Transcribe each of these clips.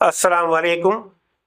अस्सलाम वालेकुम।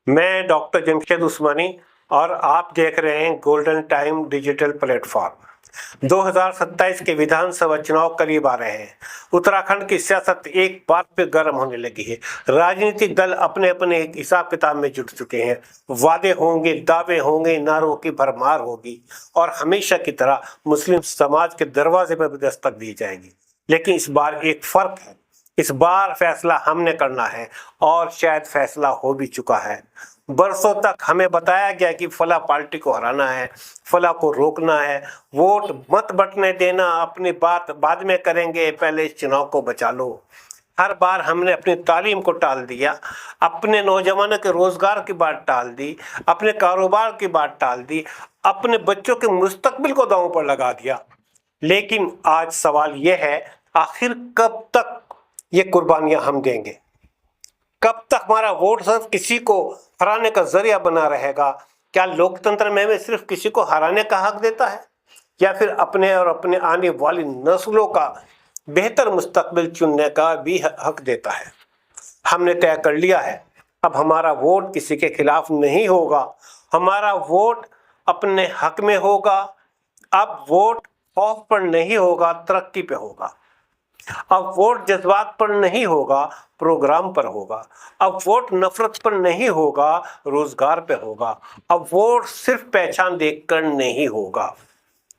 मैं डॉक्टर जमशेद उस्मानी और आप देख रहे हैं गोल्डन टाइम डिजिटल प्लेटफॉर्म। 2027 के विधानसभा चुनाव करीब आ रहे हैं। उत्तराखंड की सियासत एक बार फिर गर्म होने लगी है। राजनीतिक दल अपने अपने एक हिसाब किताब में जुट चुके हैं। वादे होंगे, दावे होंगे, नारों की भरमार होगी और हमेशा की तरह मुस्लिम समाज के दरवाजे पर भी दस्तक दी जाएगी। लेकिन इस बार एक फर्क है, इस बार फैसला हमने करना है और शायद फैसला हो भी चुका है। बरसों तक हमें बताया गया कि फला पार्टी को हराना है, फला को रोकना है, वोट मत बंटने देना, अपनी बात बाद में करेंगे, पहले इस चुनाव को बचा लो। हर बार हमने अपनी तालीम को टाल दिया, अपने नौजवानों के रोजगार की बात टाल दी, अपने कारोबार की बात टाल दी, अपने बच्चों के मुस्तकबिल को दांव पर लगा दिया। लेकिन आज सवाल यह है, आखिर कब तक ये कुर्बानियां हम देंगे? कब तक हमारा वोट सिर्फ किसी को हराने का जरिया बना रहेगा? क्या लोकतंत्र में सिर्फ किसी को हराने का हक देता है या फिर अपने और अपने आने वाली नस्लों का बेहतर मुस्तकबिल चुनने का भी हक देता है? हमने तय कर लिया है, अब हमारा वोट किसी के खिलाफ नहीं होगा, हमारा वोट अपने हक में होगा। अब वोट खौफ पर नहीं होगा, तरक्की पे होगा। अब वोट जज्बात पर नहीं होगा, प्रोग्राम पर होगा। अब वोट नफरत पर नहीं होगा, रोजगार पे होगा। अब वोट सिर्फ पहचान देखकर नहीं होगा,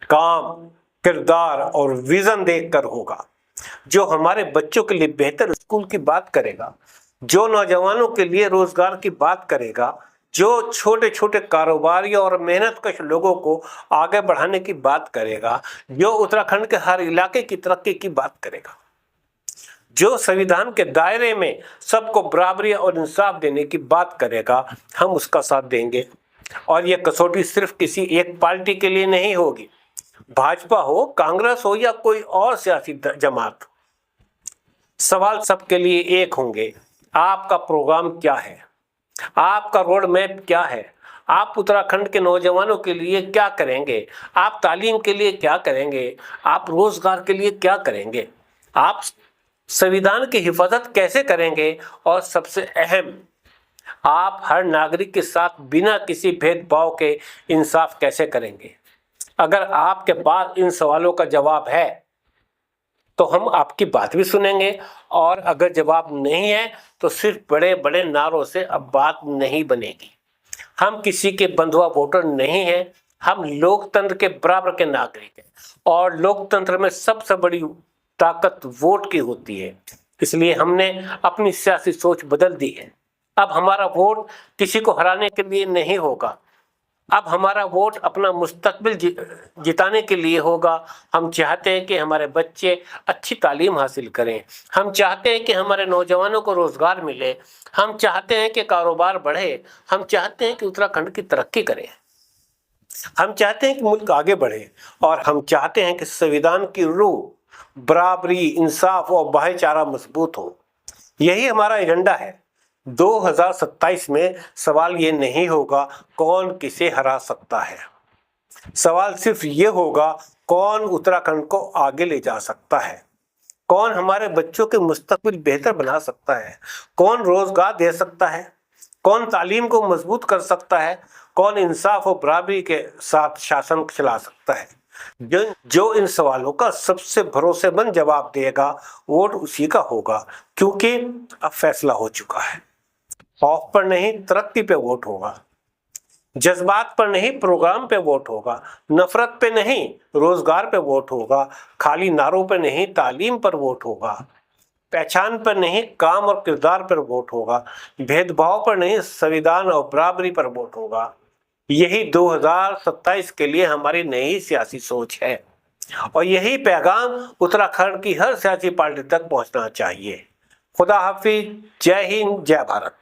काम, किरदार और विजन देखकर होगा। जो हमारे बच्चों के लिए बेहतर स्कूल की बात करेगा, जो नौजवानों के लिए रोजगार की बात करेगा, जो छोटे छोटे कारोबारियों और मेहनतकश लोगों को आगे बढ़ाने की बात करेगा, जो उत्तराखंड के हर इलाके की तरक्की की बात करेगा, जो संविधान के दायरे में सबको बराबरी और इंसाफ देने की बात करेगा, हम उसका साथ देंगे। और ये कसौटी सिर्फ किसी एक पार्टी के लिए नहीं होगी, भाजपा हो, कांग्रेस हो या कोई और सियासी जमात। सवाल सबके लिए एक होंगे, आपका प्रोग्राम क्या है, आपका रोड मैप क्या है, आप उत्तराखंड के नौजवानों के लिए क्या करेंगे, आप तालीम के लिए क्या करेंगे, आप रोजगार के लिए क्या करेंगे, आप संविधान की हिफाजत कैसे करेंगे और सबसे अहम, आप हर नागरिक के साथ बिना किसी भेदभाव के इंसाफ कैसे करेंगे? अगर आपके पास इन सवालों का जवाब है तो हम आपकी बात भी सुनेंगे, और अगर जवाब नहीं है तो सिर्फ बड़े बड़े नारों से अब बात नहीं बनेगी। हम किसी के बंधुआ वोटर नहीं हैं, हम लोकतंत्र के बराबर के नागरिक हैं और लोकतंत्र में सबसे बड़ी ताकत वोट की होती है। इसलिए हमने अपनी सियासी सोच बदल दी है। अब हमारा वोट किसी को हराने के लिए नहीं होगा, अब हमारा वोट अपना मुस्तकबिल जिताने के लिए होगा। हम चाहते हैं कि हमारे बच्चे अच्छी तालीम हासिल करें, हम चाहते हैं कि हमारे नौजवानों को रोजगार मिले, हम चाहते हैं कि कारोबार बढ़े, हम चाहते हैं कि उत्तराखंड की तरक्की करें, हम चाहते हैं कि मुल्क आगे बढ़े और हम चाहते हैं कि संविधान की रूह बराबरी, इंसाफ और भाईचारा मजबूत हो। यही हमारा एजेंडा है। 2027 में सवाल ये नहीं होगा कौन किसे हरा सकता है, सवाल सिर्फ ये होगा कौन उत्तराखंड को आगे ले जा सकता है, कौन हमारे बच्चों के मुस्तकबिल बेहतर बना सकता है, कौन रोजगार दे सकता है, कौन तालीम को मजबूत कर सकता है, कौन इंसाफ और बराबरी के साथ शासन चला सकता है। जो इन सवालों का सबसे भरोसेमंद जवाब देगा, वोट उसी का होगा, क्योंकि अब फैसला हो चुका है। खौफ पर नहीं, तरक्की पे वोट होगा, जज्बात पर नहीं, प्रोग्राम पे वोट होगा, नफरत पे नहीं, रोजगार पे वोट होगा, खाली नारों पे नहीं, तालीम पर वोट होगा, पहचान पर नहीं, काम और किरदार पर वोट होगा, भेदभाव पर नहीं, संविधान और बराबरी पर वोट होगा। यही 2027 के लिए हमारी नई सियासी सोच है और यही पैगाम उत्तराखंड की हर सियासी पार्टी तक पहुंचना चाहिए। खुदा हाफिज, जय हिंद, जय भारत।